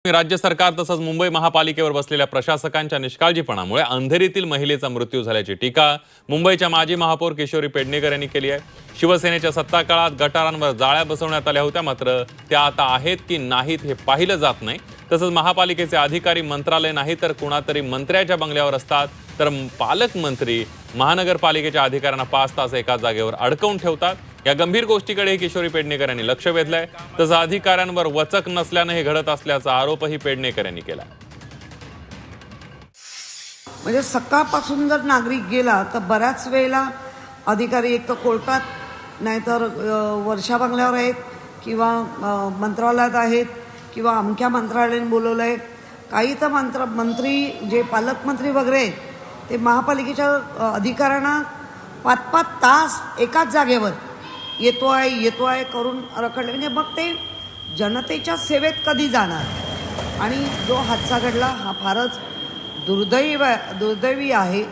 राज्य सरकार तसंच मुंबई महापालिकेवर बसलेल्या प्रशासकांच्या निष्काळजीपणामुळे अंधेरीतील महिलेचा मृत्यू झाल्याची टीका मुंबईच्या माजी महापौर किशोरी पेडणेकर यांनी केली आहे। शिवसेनेच्या सत्ता काळात गटारांवर जाळ्या बसवण्यात आल्या होत्या, मात्र त्या आता आहेत की नाहीत हे पाहिलं जात नाही। तसंच महापालिकेचे अधिकारी मंत्रालय नाही तर कुणातरी मंत्र्याच्या बंगल्यावर असतात, तर पालकमंत्री महानगरपालिकेच्या अधिकाऱ्यांना 5 तास एका जागेवर अडकवून ठेवतात। या गंभीर गोष्टीकडे किशोरी पेडणेकर यांनी लक्ष वेधलंय। तसं अधिकाऱ्यांवर वचक नसल्याने हे घडत असल्याचा आरोपही पेडणेकर यांनी केला। म्हणजे सकाळपासून जर नागरिक गेला तर बऱ्याच वेळेला अधिकारी एक तर कोर्टात नाहीतर वर्षा बंगल्यावर आहेत किंवा मंत्रालयात आहेत किंवा अमक्या मंत्रालयाने बोलवलं आहे। काही तर मंत्री जे पालकमंत्री वगैरे ते महापालिकेच्या अधिकाऱ्यांना 5-5 तास एकाच जागेवर येतो आहे करून रखडले। म्हणजे मग ते जनतेच्या सेवेत कधी जाणार। आणि जो हादसा घडला हा फारच दुर्दैवी आहे।